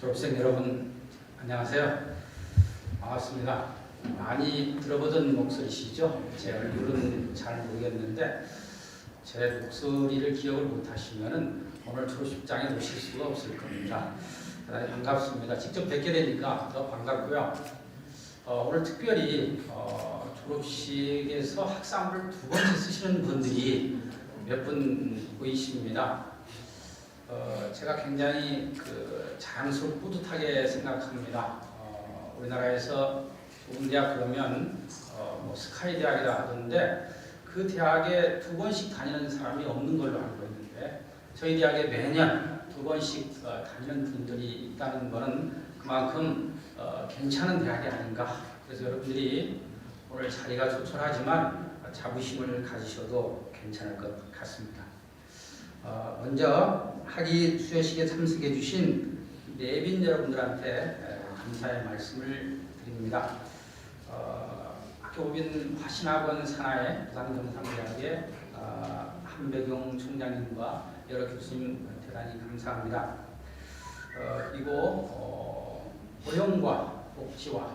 졸업생 여러분 안녕하세요. 반갑습니다. 많이 들어보던 목소리시죠? 제 얼굴은 잘 모르겠는데 제 목소리를 기억을 못하시면 오늘 졸업식장에 오실 수가 없을 겁니다. 대단히 반갑습니다. 직접 뵙게 되니까 더 반갑고요. 오늘 특별히 졸업식에서 학사물을 두 번째 쓰시는 분들이 몇 분 보이십니다. 제가 굉장히 자랑스럽고 뿌듯하게 생각합니다. 우리나라에서 좋은 대학 그러면 스카이 대학이라 하던데 그 대학에 두 번씩 다니는 사람이 없는 걸로 알고 있는데 저희 대학에 매년 두 번씩 다니는 분들이 있다는 것은 그만큼 괜찮은 대학이 아닌가. 그래서 여러분들이 오늘 자리가 조촐하지만 자부심을 가지셔도 괜찮을 것 같습니다. 먼저 학위 수여식에 참석해 주신 내빈 여러분들한테 감사의 말씀을 드립니다. 학교법인 화신학원 산하의 부산경상대학의 한배경 총장님과 여러 교수님 대단히 감사합니다. 그리고 고용과 복지와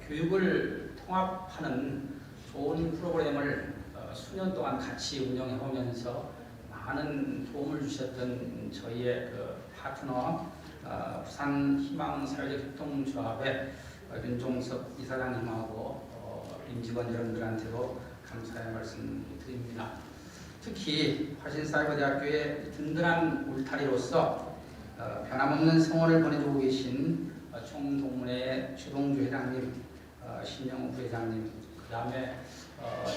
교육을 통합하는 좋은 프로그램을 수년 동안 같이 운영해 오면서 많은 도움을 주셨던 저희의 파트너 부산 희망사회적협동조합의 윤종석 이사장님하고 임직원 여러분들한테도 감사의 말씀 드립니다. 특히 화신사이버대학교의 든든한 울타리로서 변함없는 성원을 보내주고 계신 총동문회의 최동주 회장님, 신영우 부회장님, 그 다음에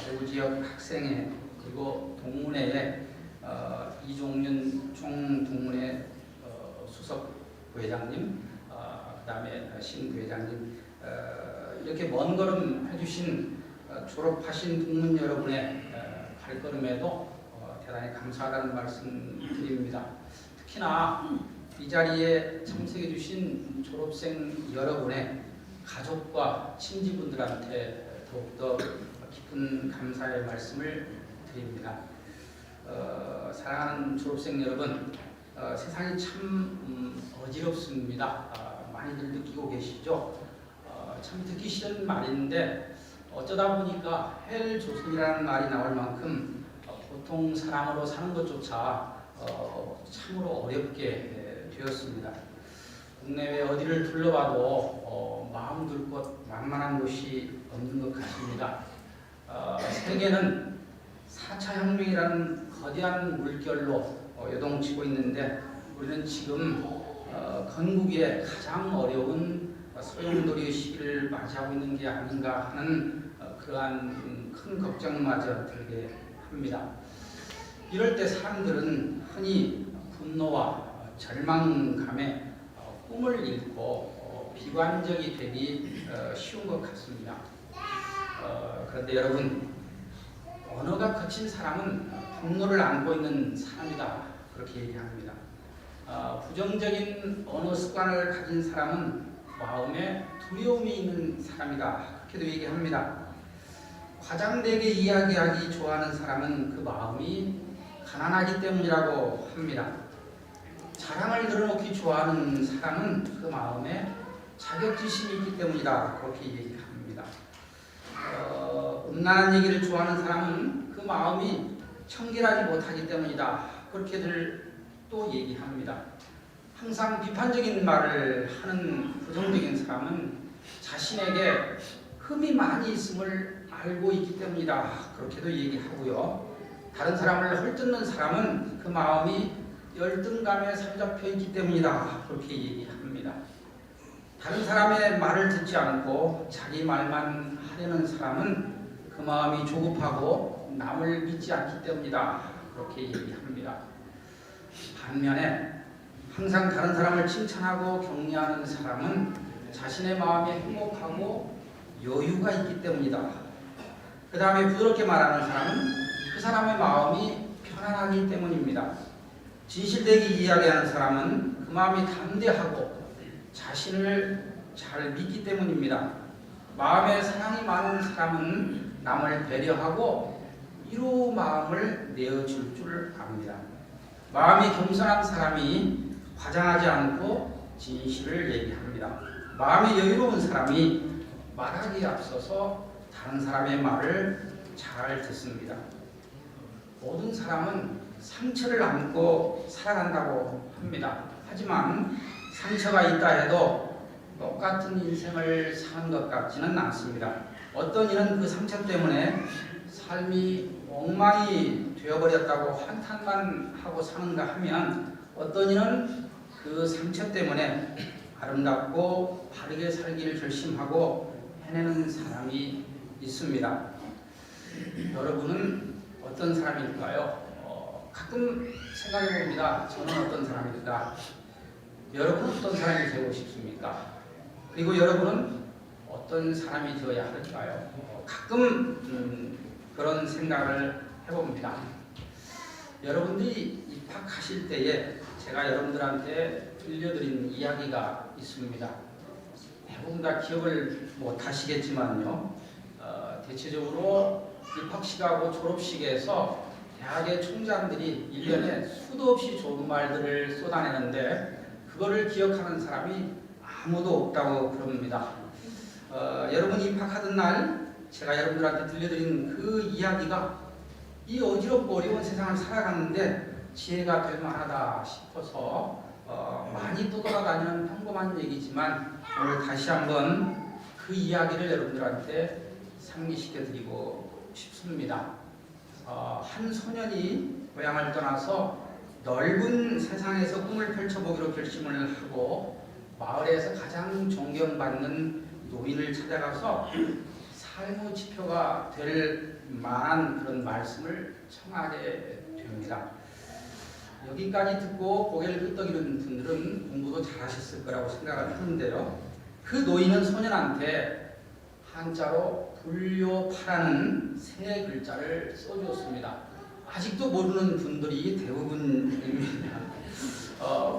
대구지역 학생회 그리고 동문회의 이종윤 총동문회 수석 부회장님, 그 다음에 신 부회장님, 이렇게 먼 걸음 해주신 졸업하신 동문 여러분의 발걸음에도 대단히 감사하다는 말씀 드립니다. 특히나 이 자리에 참석해 주신 졸업생 여러분의 가족과 친지분들한테 더욱더 깊은 감사의 말씀을 드립니다. 사랑하는 졸업생 여러분, 세상이 참 어지럽습니다. 많이들 느끼고 계시죠? 참 듣기 싫은 말인데 어쩌다 보니까 헬조선이라는 말이 나올 만큼 보통 사람으로 사는 것조차 참으로 어렵게 되었습니다. 국내외 어디를 둘러봐도 마음 둘 곳 만만한 곳이 없는 것 같습니다. 세계는 4차 혁명이라는 거대한 물결로 요동치고 있는데 우리는 지금 건국의 가장 어려운 소용돌이 시기를 맞이하고 있는 게 아닌가 하는 그러한 큰 걱정마저 들게 합니다. 이럴 때 사람들은 흔히 분노와 절망감에 꿈을 잃고 비관적이 되기 쉬운 것 같습니다. 그런데 여러분, 언어가 거친 사람은 분노를 안고 있는 사람이다, 그렇게 얘기합니다. 부정적인 언어 습관을 가진 사람은 마음에 두려움이 있는 사람이다, 그렇게도 얘기합니다. 과장되게 이야기하기 좋아하는 사람은 그 마음이 가난하기 때문이라고 합니다. 자랑을 늘어놓기 좋아하는 사람은 그 마음에 자격지심이 있기 때문이다, 그렇게 얘기합니다. 음란한 얘기를 좋아하는 사람은 그 마음이 청결하지 못하기 때문이다, 그렇게들 또 얘기합니다. 항상 비판적인 말을 하는 부정적인 사람은 자신에게 흠이 많이 있음을 알고 있기 때문이다, 그렇게도 얘기하고요. 다른 사람을 헐뜯는 사람은 그 마음이 열등감에 사로잡혀 있기 때문이다, 그렇게 얘기합니다. 다른 사람의 말을 듣지 않고 자기 말만 하려는 사람은 그 마음이 조급하고 남을 믿지 않기 때문이다, 그렇게 얘기합니다. 반면에 항상 다른 사람을 칭찬하고 격려하는 사람은 자신의 마음이 행복하고 여유가 있기 때문이다. 그 다음에 부드럽게 말하는 사람은 그 사람의 마음이 편안하기 때문입니다. 진실되게 이야기하는 사람은 그 마음이 담대하고 자신을 잘 믿기 때문입니다. 마음에 사랑이 많은 사람은 남을 배려하고 이루 마음을 내어줄 줄 압니다. 마음이 겸손한 사람이 과장하지 않고 진실을 얘기합니다. 마음이 여유로운 사람이 말하기에 앞서서 다른 사람의 말을 잘 듣습니다. 모든 사람은 상처를 안고 살아간다고 합니다. 하지만 상처가 있다 해도 똑같은 인생을 사는 것 같지는 않습니다. 어떤 이는 그 상처 때문에 삶이 엉망이 되어버렸다고 한탄만 하고 사는가 하면, 어떤 이는 그 상처 때문에 아름답고 바르게 살기를 결심하고 해내는 사람이 있습니다. 여러분은 어떤 사람일까요? 가끔 생각해 봅니다. 저는 어떤 사람일까? 여러분은 어떤 사람이 되고 싶습니까? 그리고 여러분은 어떤 사람이 되어야 할까요? 가끔 그런 생각을 해봅니다. 여러분들이 입학하실 때에 제가 여러분들한테 들려드린 이야기가 있습니다. 대부분 다 기억을 못 하시겠지만요. 대체적으로 입학식하고 졸업식에서 대학의 총장들이 1년에 수도 없이 좋은 말들을 쏟아내는데 그거를 기억하는 사람이 아무도 없다고 그럽니다. 여러분 입학하던 날 제가 여러분들한테 들려드린 그 이야기가 이 어지럽고 어려운 세상을 살아가는데 지혜가 될 만하다 싶어서 많이 떠돌아다니는 평범한 얘기지만 오늘 다시 한번 그 이야기를 여러분들한테 상기시켜 드리고 싶습니다. 한 소년이 고향을 떠나서 넓은 세상에서 꿈을 펼쳐보기로 결심을 하고 마을에서 가장 존경받는 노인을 찾아가서 삶의 지표가 될 만한 그런 말씀을 청하게 됩니다. 여기까지 듣고 고개를 끄덕이는 분들은 공부도 잘하셨을 거라고 생각을 하는데요. 그 노인은 소년한테 한자로 불요파라는 세 글자를 써주었습니다. 아직도 모르는 분들이 대부분입니다.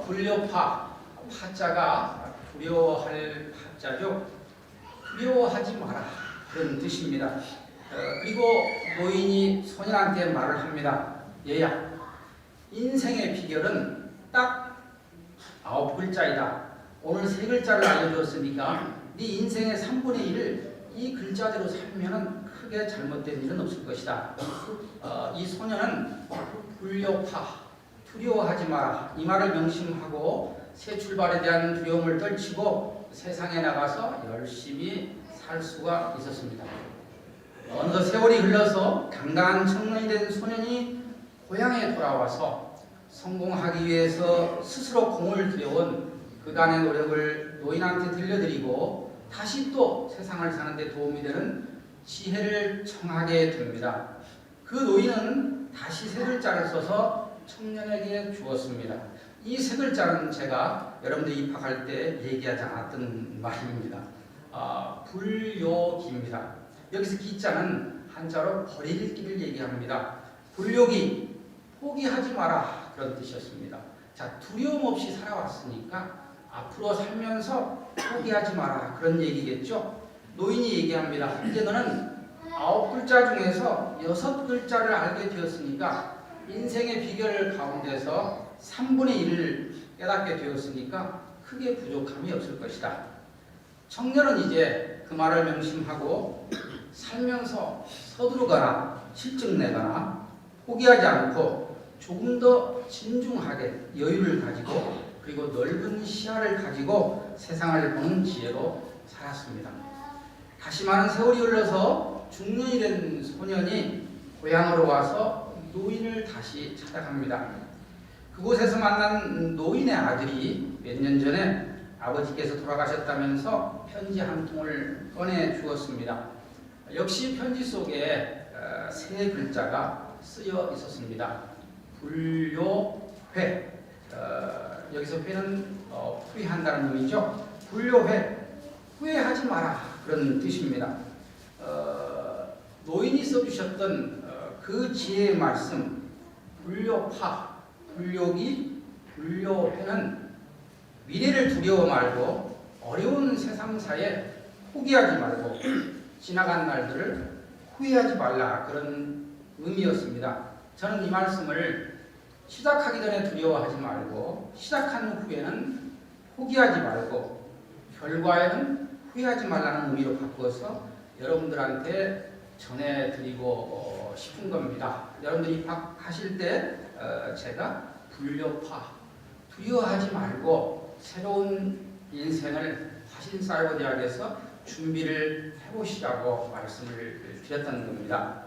불요파, 파자가 두려워할 파자죠. 두려워하지 마라, 그런 뜻입니다. 그리고 노인이 소년한테 말을 합니다. 얘야, 인생의 비결은 딱 9글자이다. 오늘 3글자를 알려줬으니까 네 인생의 3분의 1을 이 글자대로 살면 크게 잘못된 일은 없을 것이다. 이 소년은 불요파, 두려워하지 마라, 이 말을 명심하고 새 출발에 대한 두려움을 떨치고 세상에 나가서 열심히 살 수가 있었습니다. 어느덧 세월이 흘러서 당당한 청년이 된 소년이 고향에 돌아와서 성공하기 위해서 스스로 공을 들여온 그간의 노력을 노인한테 들려드리고 다시 또 세상을 사는 데 도움이 되는 지혜를 청하게 됩니다. 그 노인은 다시 3글자를 써서 청년에게 주었습니다. 이 3글자는 제가 여러분들 입학할 때 얘기하지 않았던 말입니다. 불요기입니다. 여기서 기자는 한자로 버릴 길을 얘기합니다. 불요기, 포기하지 마라, 그런 뜻이었습니다. 자, 두려움 없이 살아왔으니까 앞으로 살면서 포기하지 마라, 그런 얘기겠죠. 노인이 얘기합니다. 이제 너는 9글자 중에서 6글자를 알게 되었으니까 인생의 비결 가운데서 3분의 1을 깨닫게 되었으니까 크게 부족함이 없을 것이다. 청년은 이제 그 말을 명심하고 살면서 서두르거나 실증내거나 포기하지 않고 조금 더 진중하게 여유를 가지고 그리고 넓은 시야를 가지고 세상을 보는 지혜로 살았습니다. 다시 많은 세월이 흘러서 중년이 된 소년이 고향으로 와서 노인을 다시 찾아갑니다. 그곳에서 만난 노인의 아들이 몇 년 전에 아버지께서 돌아가셨다면서 편지 한 통을 꺼내 주었습니다. 역시 편지 속에 3글자가 쓰여 있었습니다. 불요회. 여기서 회는 후회한다는 의미죠. 불요회, 후회하지 마라, 그런 뜻입니다. 노인이 써주셨던 그 지혜의 말씀, 불요파, 불요기, 불요회는 미래를 두려워 말고 어려운 세상사에 포기하지 말고 지나간 날들을 후회하지 말라, 그런 의미였습니다. 저는 이 말씀을 시작하기 전에 두려워하지 말고 시작한 후에는 포기하지 말고 결과에는 후회하지 말라는 의미로 바꿔서 여러분들한테 전해드리고 싶은 겁니다. 여러분들이 입학하실 때 제가 불려파, 두려워하지 말고 새로운 인생을 화신사이버대학에서 준비를 해보시라고 말씀을 드렸던 겁니다.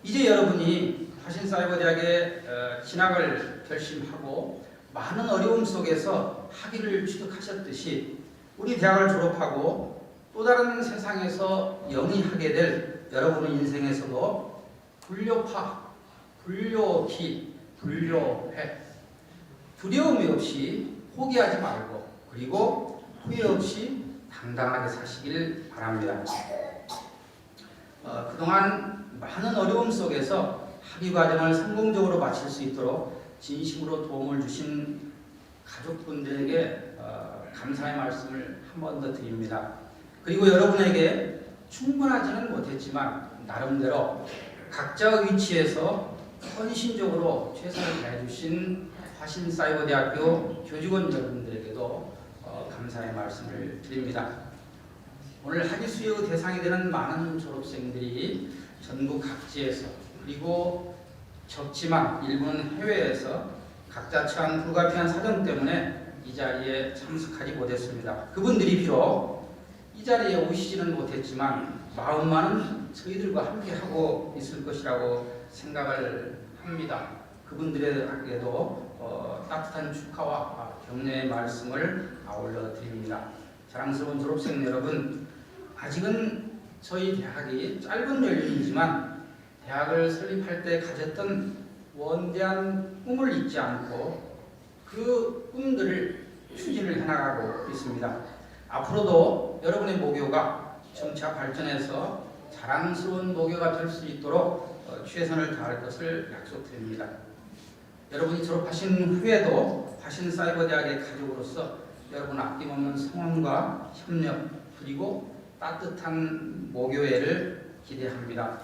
이제 여러분이 화신사이버대학에 진학을 결심하고 많은 어려움 속에서 학위를 취득하셨듯이 우리 대학을 졸업하고 또 다른 세상에서 영위하게 될 여러분의 인생에서도 불려파, 불려기, 불려회 두려움이 없이 포기하지 말고 그리고 후회 없이 당당하게 사시길 바랍니다. 그동안 많은 어려움 속에서 학위 과정을 성공적으로 마칠 수 있도록 진심으로 도움을 주신 가족분들에게 감사의 말씀을 한 번 더 드립니다. 그리고 여러분에게 충분하지는 못했지만 나름대로 각자의 위치에서 헌신적으로 최선을 다해주신 화신사이버대학교 교직원 여러분들에게도 감사의 말씀을 드립니다. 오늘 학위 수여의 대상이 되는 많은 졸업생들이 전국 각지에서 그리고 적지만 일부는 해외에서 각자 처한 불가피한 사정 때문에 이 자리에 참석하지 못했습니다. 그분들이 비록 이 자리에 오시지는 못했지만 마음만은 저희들과 함께하고 있을 것이라고 생각을 합니다. 그분들에게도 따뜻한 축하와 격려의 말씀을 아울러 드립니다. 자랑스러운 졸업생 여러분, 아직은 저희 대학이 짧은 연륜이지만 대학을 설립할 때 가졌던 원대한 꿈을 잊지 않고 그 꿈들을 추진을 해나가고 있습니다. 앞으로도 여러분의 모교가 점차 발전해서 자랑스러운 모교가 될 수 있도록 최선을 다할 것을 약속드립니다. 여러분이 졸업하신 후에도 화신사이버대학의 가족으로서 여러분 아낌없는 성원과 협력 그리고 따뜻한 모교회를 기대합니다.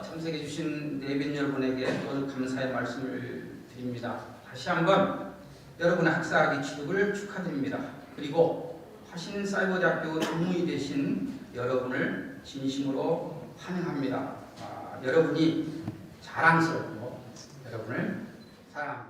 참석해 주신 내빈 여러분에게 또 감사의 말씀을 드립니다. 다시 한번 여러분의 학사학위 취득을 축하드립니다. 그리고 화신사이버대학교 동문이 되신 여러분을 진심으로 환영합니다. 여러분이 자랑스럽고 여러분을 사랑합니다.